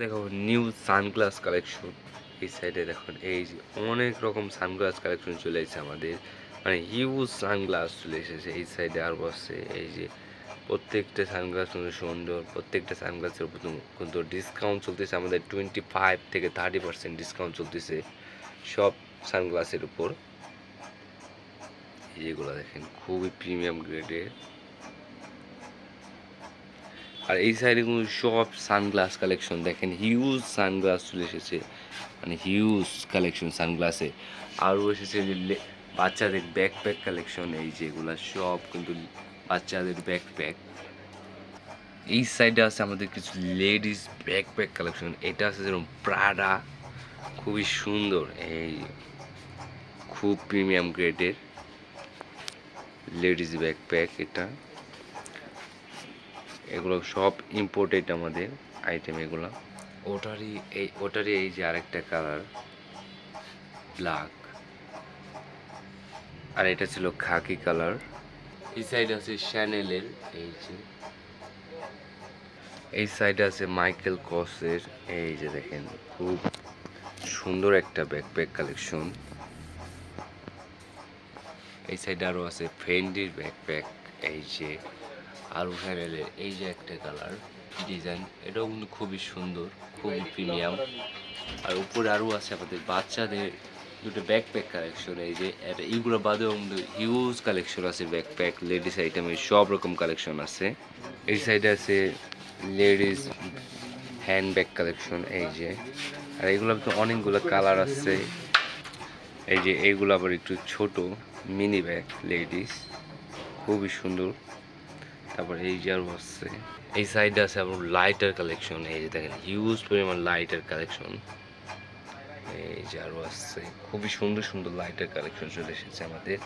দেখো new sunglass collection. এই সাইডে দেখুন, এই যে অনেক রকম সানগ্লাস কালেকশন চলে এসেছে আমাদের, মানে হিউজ সানগ্লাস চলে এসেছে। এই সাইডে আর বসছে, এই যে প্রত্যেকটা সানগ্লাস কিন্তু সুন্দর, প্রত্যেকটা সানগ্লাসের উপর কিন্তু ডিসকাউন্ট চলতেছে আমাদের 25 থেকে 30% ডিসকাউন্ট চলতেছে সব সানগ্লাসের উপর। এইগুলো দেখেন খুবই প্রিমিয়াম গ্রেডের। আর এই সাইডে কিন্তু সব সানগ্লাস কালেকশন দেখেন, হিউজ সানগ্লাস চলে এসেছে, মানে হিউজ কালেকশন সানগ্লাসে। আরও এসেছে যে বাচ্চাদের ব্যাকপ্যাক কালেকশন, এই যেগুলো সব কিন্তু বাচ্চাদের ব্যাকপ্যাক। এই সাইডে আছে আমাদের কিছু লেডিস ব্যাকপ্যাক কালেকশন। এটা আছে যেরকম প্রাডা, খুবই সুন্দর, এই খুব প্রিমিয়াম গ্রেডের লেডিস ব্যাকপ্যাক এটা। এগুলো সব ইম্পোর্টেড আমাদের আইটেম এগুলো। ওটারই এই যে আরেকটা কালার ব্ল্যাক, আর এটা ছিল খাকি কালার। এই সাইডে আছে শ্যানেলের, এই সাইডে আছে মাইকেল কসের। এই যে দেখেন খুব সুন্দর একটা ব্যাকপ্যাক কালেকশন। এই সাইডে আরও আছে ফেন্ডির ব্যাকপ্যাক, এই যে আরও শ্যানেলের এই যে একটা কালার ডিজাইন, এটাও কিন্তু খুবই সুন্দর, খুবই প্রিমিয়াম। আর উপরে আরও আছে আমাদের বাচ্চাদের দুটো ব্যাকপ্যাক কালেকশন। এই যে এইগুলো বাদেও আমাদের হিউজ কালেকশন আছে ব্যাকপ্যাক, লেডিস আইটেমের সব রকম কালেকশন আছে। এই সাইডে আছে লেডিস হ্যান্ডব্যাগ কালেকশন, এই যে। আর এইগুলো তো অনেকগুলো কালার আছে। এই যে এইগুলো আবার একটু ছোট মিনি ব্যাগ লেডিস, খুবই সুন্দর। তারপর এই যে আরও আছে, এই সাইডে আছে আবার লাইটার কালেকশন। এই যে দেখেন হিউজ পরিমাণ লাইটার কালেকশন। এই যে আরও আসছে খুবই সুন্দর সুন্দর লাইটের কালেকশন চলে এসেছে আমাদের।